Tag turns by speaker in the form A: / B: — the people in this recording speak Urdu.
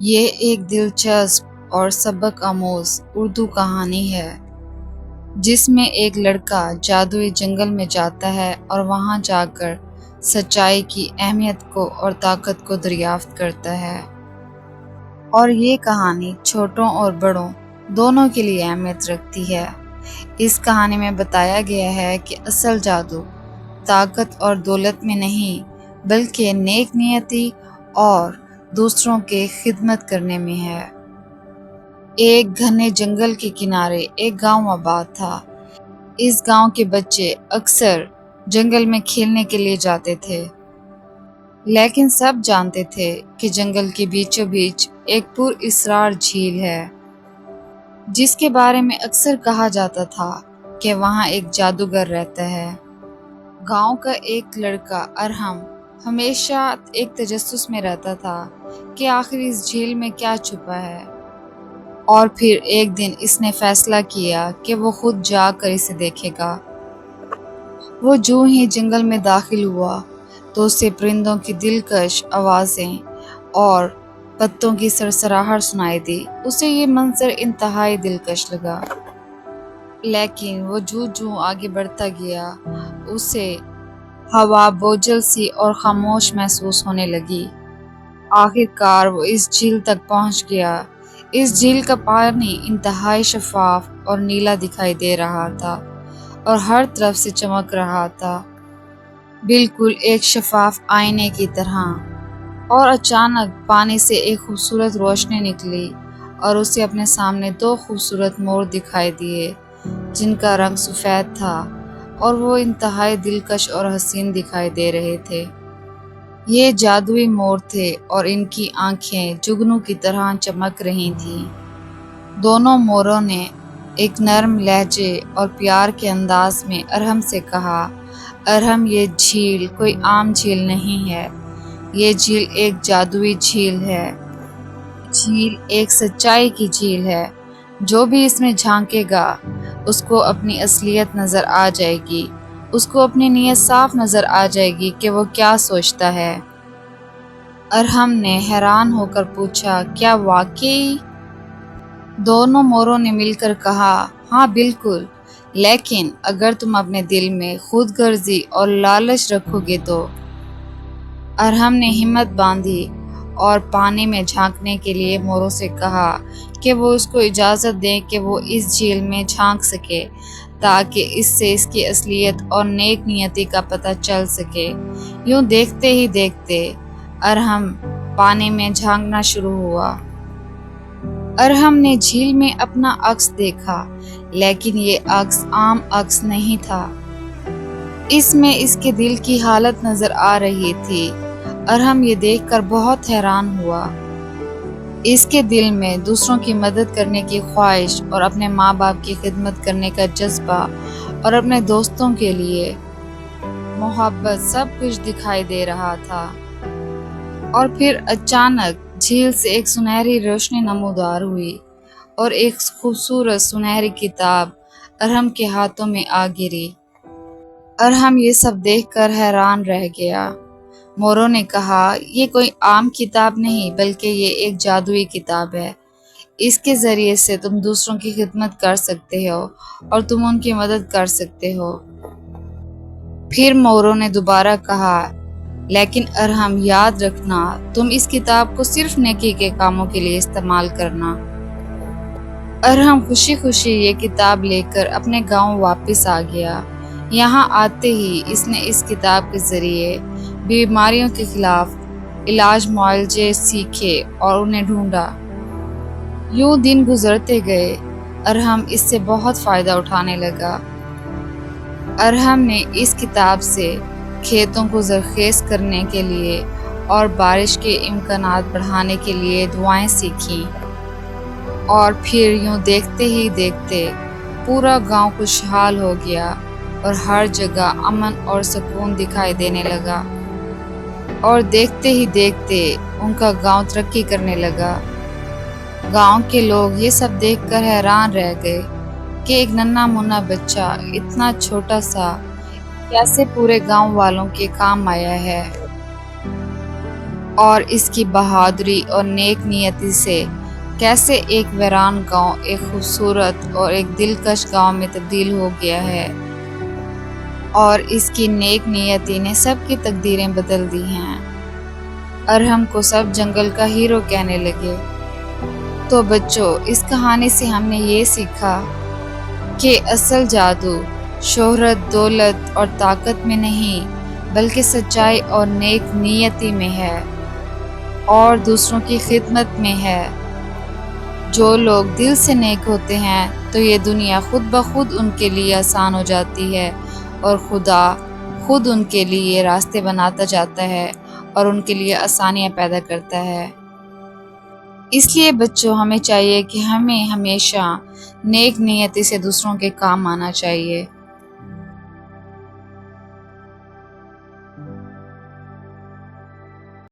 A: یہ ایک دلچسپ اور سبق آموز اردو کہانی ہے جس میں ایک لڑکا جادوئی جنگل میں جاتا ہے اور وہاں جا کر سچائی کی اہمیت کو اور طاقت کو دریافت کرتا ہے۔ اور یہ کہانی چھوٹوں اور بڑوں دونوں کے لیے اہمیت رکھتی ہے۔ اس کہانی میں بتایا گیا ہے کہ اصل جادو طاقت اور دولت میں نہیں بلکہ نیک نیتی اور دوسروں کے خدمت کرنے میں ہے۔ ایک گھنے جنگل کے کنارے ایک گاؤں آباد تھا۔ اس گاؤں کے بچے اکثر جنگل میں کھیلنے کے لیے جاتے تھے، لیکن سب جانتے تھے کہ جنگل کے بیچوں بیچ ایک پر اسرار جھیل ہے جس کے بارے میں اکثر کہا جاتا تھا کہ وہاں ایک جادوگر رہتا ہے۔ گاؤں کا ایک لڑکا ارحم ہمیشہ ایک تجسس میں رہتا تھا کہ آخر اس جھیل میں کیا چھپا ہے، اور پھر ایک دن اس نے فیصلہ کیا کہ وہ خود جا کر اسے دیکھے گا۔ وہ جو ہی جنگل میں داخل ہوا تو اسے پرندوں کی دلکش آوازیں اور پتوں کی سرسراہٹ سنائی دی۔ اسے یہ منظر انتہائی دلکش لگا، لیکن وہ جو آگے بڑھتا گیا اسے ہوا بوجھل سی اور خاموش محسوس ہونے لگی۔ آخر کار وہ اس جھیل تک پہنچ گیا۔ اس جھیل کا پانی انتہائی شفاف اور نیلا دکھائی دے رہا تھا اور ہر طرف سے چمک رہا تھا، بالکل ایک شفاف آئینے کی طرح۔ اور اچانک پانی سے ایک خوبصورت روشنی نکلی اور اسے اپنے سامنے دو خوبصورت مور دکھائی دیے جن کا رنگ سفید تھا اور وہ انتہائی دلکش اور حسین دکھائی دے رہے تھے۔ یہ جادوئی مور تھے اور ان کی آنکھیں جگنو کی طرح چمک رہی تھیں۔ دونوں موروں نے ایک نرم لہجے اور پیار کے انداز میں ارحم سے کہا، ارحم، یہ جھیل کوئی عام جھیل نہیں ہے، یہ جھیل ایک جادوئی جھیل ہے۔ جھیل ایک سچائی کی جھیل ہے۔ جو بھی اس میں جھانکے گا اس کو اپنی اصلیت نظر آ جائے گی، اس کو اپنی نیت صاف نظر آ جائے گی کہ وہ کیا سوچتا ہے۔ ارحم نے حیران ہو کر پوچھا، کیا واقعی؟ دونوں موروں نے مل کر کہا، ہاں بالکل، لیکن اگر تم اپنے دل میں خود غرضی اور لالچ رکھو گے تو۔ ارحم نے ہمت باندھی اور پانی میں جھانکنے کے لیے موروں سے کہا کہ وہ اس کو اجازت دیں کہ وہ اس جھیل میں جھانک سکے تاکہ اس سے اس کی اصلیت اور نیک نیتی کا پتہ چل سکے۔ یوں دیکھتے ہی دیکھتے ارحم پانی میں جھانکنا شروع ہوا۔ ارحم نے جھیل میں اپنا عکس دیکھا، لیکن یہ عکس عام عکس نہیں تھا۔ اس میں اس کے دل کی حالت نظر آ رہی تھی۔ ارحم یہ دیکھ کر بہت حیران ہوا۔ اس کے دل میں دوسروں کی مدد کرنے کی خواہش اور اپنے ماں باپ کی خدمت کرنے کا جذبہ اور اپنے دوستوں کے لیے محبت سب کچھ دکھائی دے رہا تھا۔ اور پھر اچانک جھیل سے ایک سنہری روشنی نمودار ہوئی اور ایک خوبصورت سنہری کتاب ارحم کے ہاتھوں میں آ گری۔ ارحم یہ سب دیکھ کر حیران رہ گیا۔ موروں نے کہا، یہ کوئی عام کتاب نہیں بلکہ یہ ایک جادوئی کتاب ہے۔ اس کے ذریعے سے تم دوسروں کی خدمت کر سکتے ہو اور تم ان کی مدد کر سکتے ہو۔ پھر موروں نے دوبارہ کہا، لیکن ارحم یاد رکھنا، تم اس کتاب کو صرف نیکی کے کاموں کے لیے استعمال کرنا۔ ارحم خوشی خوشی یہ کتاب لے کر اپنے گاؤں واپس آ گیا۔ یہاں آتے ہی اس نے اس کتاب کے ذریعے بیماریوں کے خلاف علاج معالجے سیکھے اور انہیں ڈھونڈا۔ یوں دن گزرتے گئے، ارحم اس سے بہت فائدہ اٹھانے لگا۔ ارحم نے اس کتاب سے کھیتوں کو زرخیز کرنے کے لیے اور بارش کے امکانات بڑھانے کے لیے دعائیں سیکھیں، اور پھر یوں دیکھتے ہی دیکھتے پورا گاؤں خوشحال ہو گیا اور ہر جگہ امن اور سکون دکھائی دینے لگا، اور دیکھتے ہی دیکھتے ان کا گاؤں ترقی کرنے لگا۔ گاؤں کے لوگ یہ سب دیکھ کر حیران رہ گئے کہ ایک ننھا منا بچہ اتنا چھوٹا سا کیسے پورے گاؤں والوں کے کام آیا ہے۔ اور اس کی بہادری اور نیک نیتی سے کیسے ایک ویران گاؤں ایک خوبصورت اور ایک دلکش گاؤں میں تبدیل ہو گیا ہے، اور اس کی نیک نیتی نے سب کی تقدیریں بدل دی ہیں۔ ارہم کو سب جنگل کا ہیرو کہنے لگے۔ تو بچوں، اس کہانی سے ہم نے یہ سیکھا کہ اصل جادو شہرت، دولت اور طاقت میں نہیں بلکہ سچائی اور نیک نیتی میں ہے اور دوسروں کی خدمت میں ہے۔ جو لوگ دل سے نیک ہوتے ہیں تو یہ دنیا خود بخود ان کے لیے آسان ہو جاتی ہے، اور خدا خود ان کے لیے راستے بناتا جاتا ہے اور ان کے لیے آسانیاں پیدا کرتا ہے۔ اس لیے بچوں، ہمیں چاہیے کہ ہمیں ہمیشہ نیک نیتی سے دوسروں کے کام آنا چاہیے۔